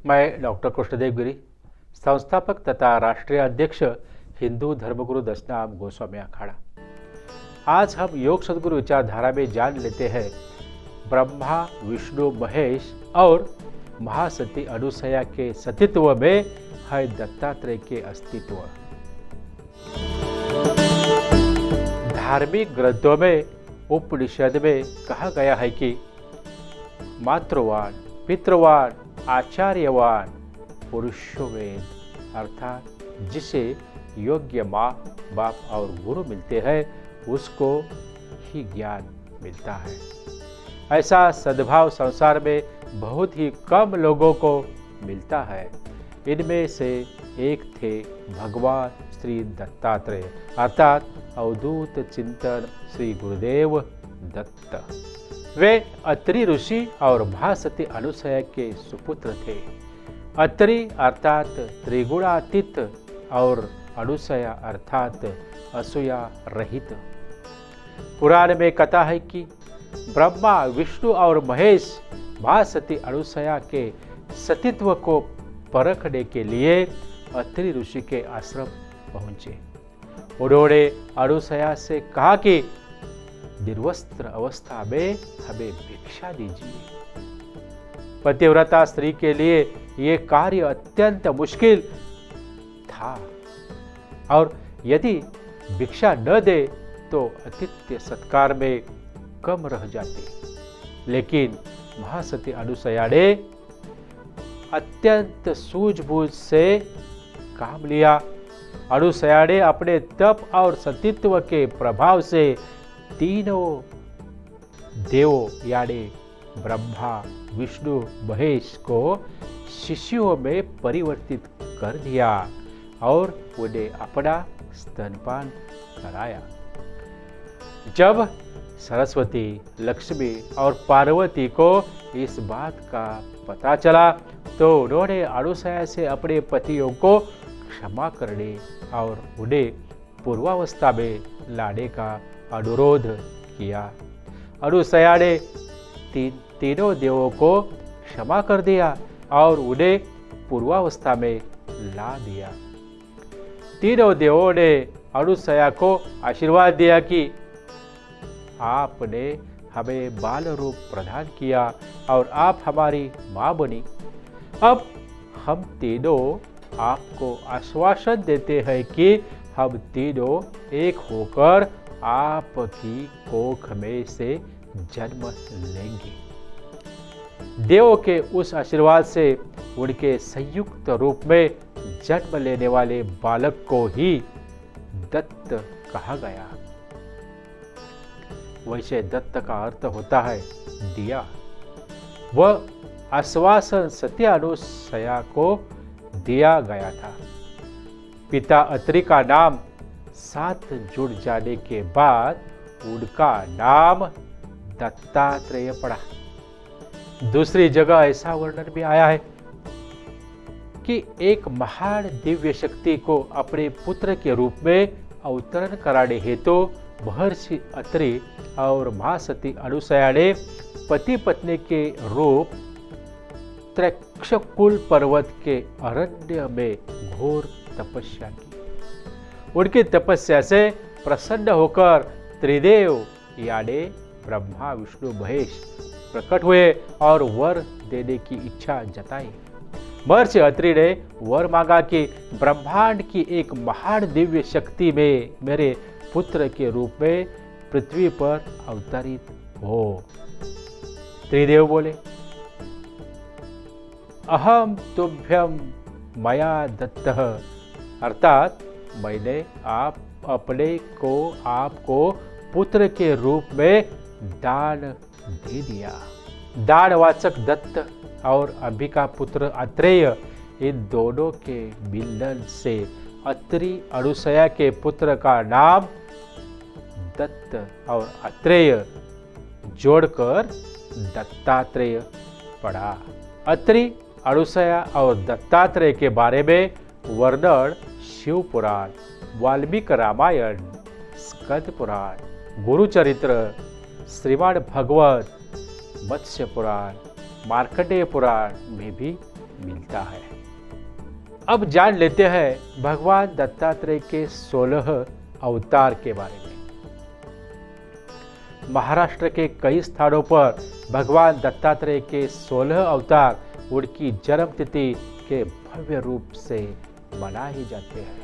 मैं डॉक्टर कृष्णदेव गिरी, संस्थापक तथा राष्ट्रीय अध्यक्ष हिंदू धर्मगुरु दशनाम गोस्वामी अखाड़ा। आज हम योग सदगुरु विचारधारा में जान लेते हैं ब्रह्मा, विष्णु, महेश और महासती अनुसया के सतीत्व में है दत्तात्रेय के अस्तित्व। धार्मिक ग्रंथों में, उपनिषद में कहा गया है कि मातृवान, पितृवान, आचार्यवान पुरुषो वेद, अर्थात जिसे योग्य माँ बाप और गुरु मिलते हैं उसको ही ज्ञान मिलता है। ऐसा सद्भाव संसार में बहुत ही कम लोगों को मिलता है। इनमें से एक थे भगवान श्री दत्तात्रेय, अर्थात अवधूत चिंतन श्री गुरुदेव दत्त। वे अत्रि ऋषि और महासती अनुसया के सुपुत्र थे। अत्रि अर्थात त्रिगुणातीत और अनुसया अर्थात असूया रहित। पुराण में कथा है कि ब्रह्मा, विष्णु और महेश महासती अनुसया के सतीत्व को परखने के लिए अत्रि ऋषि के आश्रम पहुंचे। उन्होंने अनुसया से कहा कि निर्वस्त्र अवस्था में हमें भिक्षा दीजिए। पतिव्रता स्त्री के लिए यह कार्य अत्यंत मुश्किल था और यदि भिक्षा न दे तो आतिथ्य सत्कार में कम रह जाती। लेकिन महासती अनुसया ने अत्यंत सूझबूझ से काम लिया। अनुसया ने अपने तप और सतीत्व के प्रभाव से तीनों देवों यानी ब्रह्मा, विष्णु, महेश को शिष्यों में परिवर्तित कर दिया और उन्हें अपना स्तनपान कराया। जब सरस्वती, लक्ष्मी और पार्वती को इस बात का पता चला तो उन्होंने अनुसया से अपने पतियों को क्षमा करने और उन्हें पूर्वावस्था में लाने का अनुरोध किया। अनुसया ने तीनों देवों को क्षमा कर दिया और उन्हें पूर्वावस्था में ला दिया। तीनों देवों ने अनुसया को आशीर्वाद दिया कि आपने हमें बाल रूप प्रदान किया और आप हमारी माँ बनी। अब हम तीनों आपको आश्वासन देते हैं कि हम तीनों एक होकर आपकी कोख में से जन्म लेंगे। देवों के उस आशीर्वाद से उनके संयुक्त रूप में जन्म लेने वाले बालक को ही दत्त कहा गया। वैसे दत्त का अर्थ होता है दिया। वह आश्वासन सती अनुसया को दिया गया था। पिता अत्रि का नाम साथ जुड़ जाने के बाद उनका नाम दत्तात्रेय पड़ा। दूसरी जगह ऐसा वर्णन भी आया है कि एक महान दिव्य शक्ति को अपने पुत्र के रूप में अवतरण कराने हेतु महर्षि अत्रि और महासती अनुसया ने पति पत्नी के रूप त्रैक्षकुल पर्वत के अरण्य में घोर तपस्या की। उनकी तपस्या से प्रसन्न होकर त्रिदेव यानी ब्रह्मा, विष्णु, महेश प्रकट हुए और वर देने की इच्छा जताई। महर्षि अत्रि ने वर मांगा कि ब्रह्मांड की एक महान दिव्य शक्ति में मेरे पुत्र के रूप में पृथ्वी पर अवतरित हो। त्रिदेव बोले, अहम तुभ्यम मया दत्तः, अर्थात मैंने आपको पुत्र के रूप में दान दे दिया। दानवाचक दत्त और अंबिका पुत्र अत्रेय, इन दोनों के मिलन से अत्रि अनुसया के पुत्र का नाम दत्त और अत्रेय जोड़कर दत्तात्रेय पड़ा। अत्रि, अनुसया और दत्तात्रेय के बारे में वर्णन शिव पुराण, वाल्मीकि रामायण, स्कंद पुराण, गुरुचरित्र, श्रीमद् भागवत, मत्स्य पुराण, मार्कंडेय पुराण में भी मिलता है। अब जान लेते हैं भगवान दत्तात्रेय के 16 अवतार के बारे में। महाराष्ट्र के कई स्थानों पर भगवान दत्तात्रेय के 16 अवतार उनकी जन्म तिथि के भव्य रूप से मनाए जाते हैं।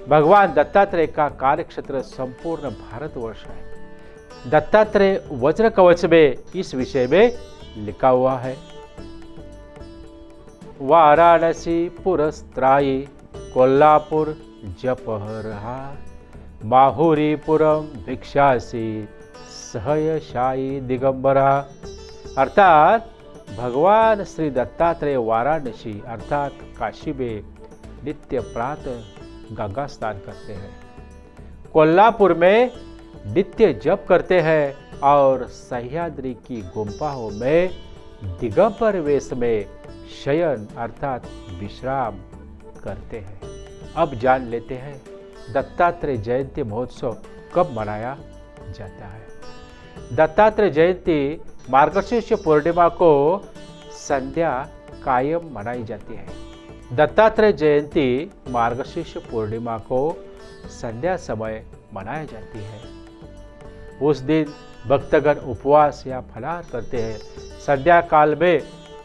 भगवान दत्तात्रेय का कार्यक्षेत्र संपूर्ण भारतवर्ष है। दत्तात्रेय वज्र कवच में इस विषय में लिखा हुआ है, वाराणसी पुरस्त्रायी कोल्हापुर जपहरहा माहुरीपुरम भिक्षासी सहयशायी दिगंबरा। अर्थात भगवान श्री दत्तात्रेय वाराणसी अर्थात काशी में नित्य प्रातः गंगा स्नान करते हैं, कोल्हापुर में नित्य जप करते हैं और सह्याद्री की गुम्फाओं में दिगंबर वेश में शयन अर्थात विश्राम करते हैं। अब जान लेते हैं दत्तात्रेय जयंती महोत्सव कब मनाया जाता है। दत्तात्रेय जयंती मार्गशीर्ष पूर्णिमा को संध्या कायम मनाई जाती है। दत्तात्रेय जयंती मार्गशीर्ष पूर्णिमा को संध्या समय मनाई जाती है। उस दिन भक्तगण उपवास या फलाहार करते हैं। संध्या काल में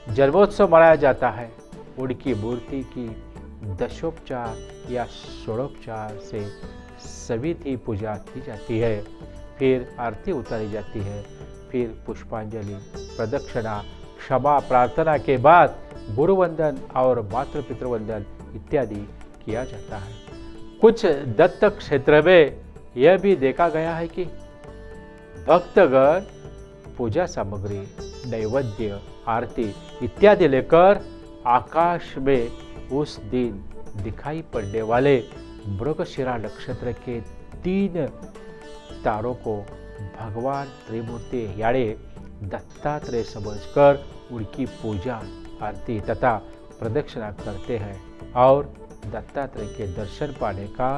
जन्मोत्सव मनाया जाता है। उनकी मूर्ति की दशोपचार या षोडोपचार से सविधि पूजा की जाती है। फिर आरती उतारी जाती है। फिर पुष्पांजलि, प्रदक्षिणा, क्षमा प्रार्थना के बाद गुरुवंदन और मातृ पितृवंदन इत्यादि किया जाता है। कुछ दत्त क्षेत्र में यह भी देखा गया है कि भक्तगण पूजा सामग्री, नैवेद्य, आरती इत्यादि लेकर आकाश में उस दिन दिखाई पड़ने वाले मृगशिरा नक्षत्र के 3 तारों को भगवान त्रिमूर्ति यानी दत्तात्रेय समझकर उनकी पूजा, आरती तथा प्रदक्षिणा करते हैं और दत्तात्रेय के दर्शन पाने का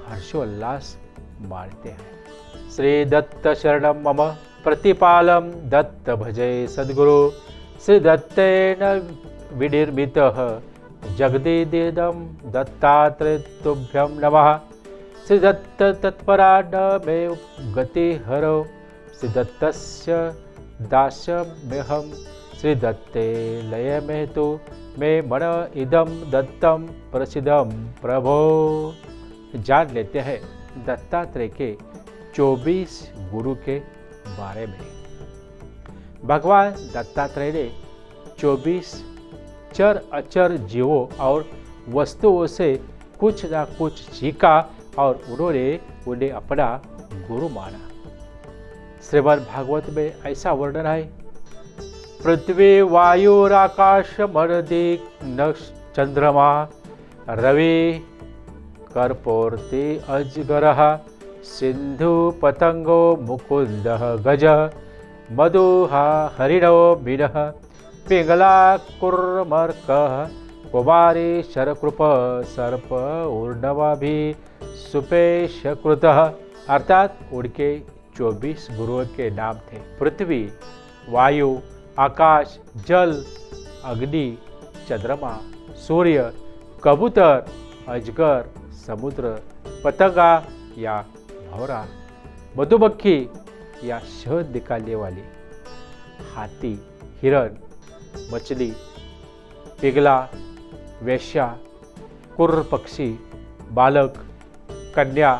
हर्षोल्लास मानते हैं। श्री दत्त शरणम मम प्रतिपालम दत्त भजे सद्गुरु श्री दत्तेन विनिर्मितः जगदीदेदम दत्तात्रेय तुभ्यं नमः। श्री दत्त तत्परा न मे गति हरो श्री दत्तस्य दास्यम्यहम् श्री दत्ते लय में तो मैं मन इदम दत्तम प्रसिद्धम प्रभो। जान लेते हैं दत्तात्रेय के 24 गुरु के बारे में। भगवान दत्तात्रेय ने 24 चर अचर जीवों और वस्तुओं से कुछ ना कुछ सीखा और उन्होंने उन्हें अपना गुरु माना। श्रीमद् भागवत में ऐसा वर्णन है, पृथ्वी वायुराकाश मर्दिक नक्ष चंद्रमा रवि कर्पूर्ति अजगरः सिंधु पतंगो मुकुंदः गज मधुहा हरिणो बिनः पिंगला कुर्मर्कः कुमारी शरकृप सर्प ऊर्णवाभि सुपेशकृतः। अर्थात उनके 24 गुरुओं के नाम थे। पृथ्वी, वायु, आकाश, जल, अग्नि, चंद्रमा, सूर्य, कबूतर, अजगर, समुद्र, पतंगा या भौरा, मधुमक्खी या शहद निकालने वाली, हाथी, हिरण, मछली, पिघला, वेश्या, कुर्र पक्षी, बालक, कन्या,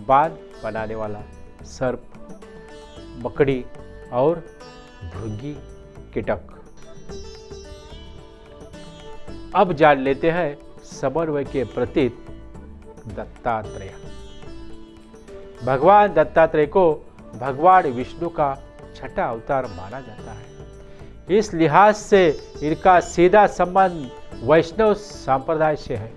बांध बनाने वाला, सर्प, मकड़ी और भृंगी कीटक। अब जान लेते हैं समन्वय के प्रतीक दत्तात्रेय। भगवान दत्तात्रेय को भगवान विष्णु का छठा अवतार माना जाता है। इस लिहाज से इनका सीधा संबंध वैष्णव संप्रदाय से है,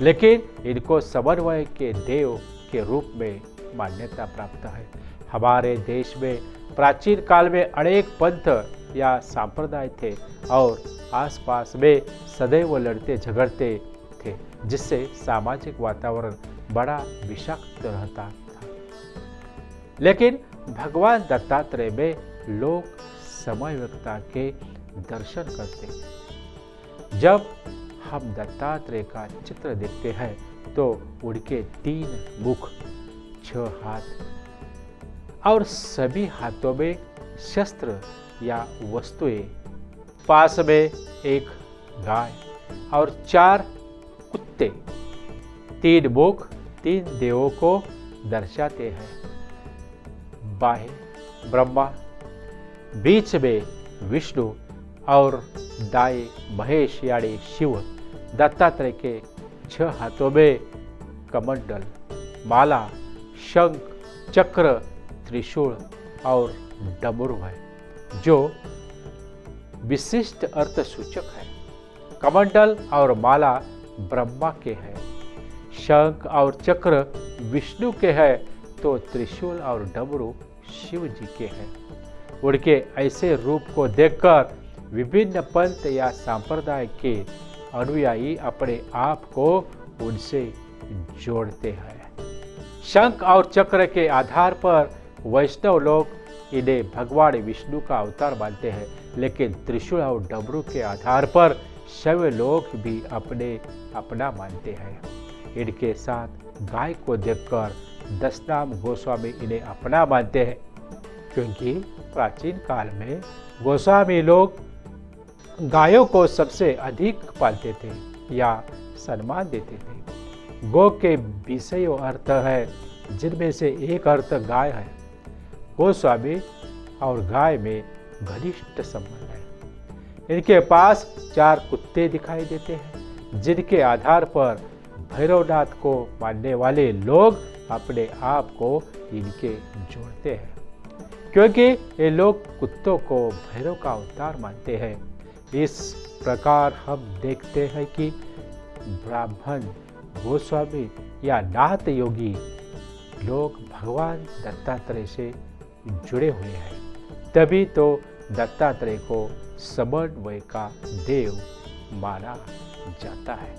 लेकिन इनको समन्वय के देव के रूप में मान्यता प्राप्त है। हमारे देश में प्राचीन काल में अनेक पंथ या संप्रदाय थे और आसपास में सदैव लड़ते झगड़ते थे, जिससे सामाजिक वातावरण बड़ा विषाक्त रहता था। लेकिन भगवान दत्तात्रेय में लोग समन्वयता के दर्शन करते हैं। जब हम दत्तात्रेय का चित्र देखते हैं तो उनके 3 मुख, 6 हाथ और सभी हाथों में शस्त्र या वस्तुएं, पास में एक गाय और 4 कुत्ते, 3 मुख 3 देवों को दर्शाते हैं। बाएं ब्रह्मा, बीच में विष्णु और दाएं महेश यानी शिव। दत्तात्रेय के 6 हाथों में कमंडल, माला, शंख, चक्र, त्रिशूल और डमरू है, जो विशिष्ट अर्थ सूचक है। कमंडल और माला ब्रह्मा के हैं, शंख और चक्र विष्णु के हैं, तो त्रिशूल और डमरू शिव जी के हैं। उनके ऐसे रूप को देखकर विभिन्न पंथ या संप्रदाय के अनुयायी अपने आप को उनसे जोड़ते हैं। शंख और चक्र के आधार पर वैष्णव लोग इन्हें भगवान विष्णु का अवतार मानते हैं, लेकिन त्रिशूल और डमरू के आधार पर शैव लोग भी अपना मानते हैं। इनके साथ गाय को देखकर दशनाम गोस्वामी इन्हें अपना मानते हैं, क्योंकि प्राचीन काल में गोस्वामी लोग गायों को सबसे अधिक पालते थे या सम्मान देते थे। गो के विषयों अर्थ है, जिनमें से एक अर्थ गाय है। गोस्वामी और गाय में घनिष्ठ संबंध है। इनके पास 4 कुत्ते दिखाई देते हैं, जिनके आधार पर भैरवनाथ को मानने वाले लोग अपने आप को इनके जोड़ते हैं, क्योंकि ये लोग कुत्तों को भैरव का अवतार मानते हैं। इस प्रकार हम देखते हैं कि ब्राह्मण, गोस्वामी या नाथ योगी लोग भगवान दत्तात्रेय से जुड़े हुए हैं, तभी तो दत्तात्रेय को समन्वय का देव माना जाता है।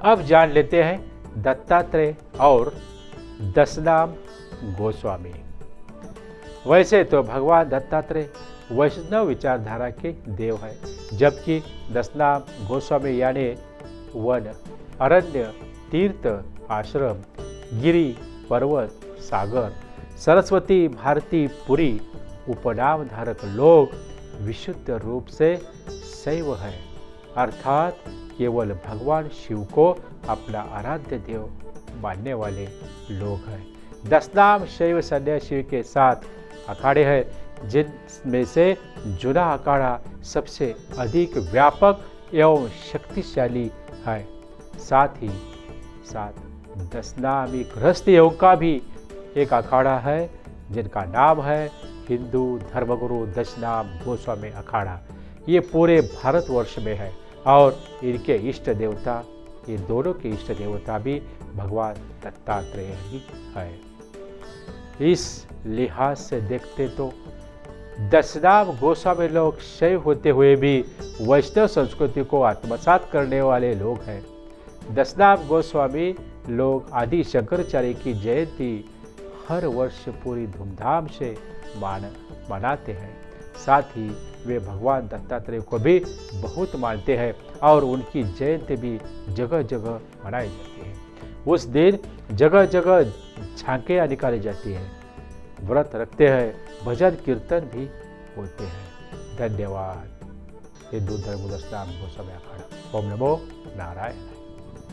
अब जान लेते हैं दत्तात्रेय और दशनाम गोस्वामी। वैसे तो भगवान दत्तात्रेय वैष्णव विचारधारा के देव है, जबकि दशनाम गोस्वामी यानी वन, अरण्य, तीर्थ, आश्रम, गिरी, पर्वत, सागर, सरस्वती, भारती, पुरी उपनाम धारक लोग विशुद्ध रूप से शैव है, अर्थात केवल भगवान शिव को अपना आराध्य देव मानने वाले लोग हैं। दशनाम शैव सन्यासी के साथ अखाड़े हैं, जिनमें से जुना अखाड़ा सबसे अधिक व्यापक एवं शक्तिशाली है। साथ ही साथ दशनामी गृहस्थ योग का भी एक अखाड़ा है, जिनका नाम है हिंदू धर्मगुरु दशनाम गोस्वामी अखाड़ा। ये पूरे भारतवर्ष में है और इनके इष्ट देवता, ये दोनों के इष्ट देवता भी भगवान दत्तात्रेय ही है। इस लिहाज से देखते तो दशनाम गोस्वामी लोग शैव होते हुए भी वैष्णव संस्कृति को आत्मसात करने वाले लोग हैं। दशनाम गोस्वामी लोग आदि शंकराचार्य की जयंती हर वर्ष पूरी धूमधाम से मनाते हैं। साथ ही वे भगवान दत्तात्रेय को भी बहुत मानते हैं और उनकी जयंती भी जगह जगह मनाई जाती है। उस दिन जगह जगह झांकियाँ निकाली जाती हैं, व्रत रखते हैं, भजन कीर्तन भी होते हैं। धन्यवाद। हिंदू धर्म दशनाम गोस्वामी अखाड़ा। ओम नमो नारायण।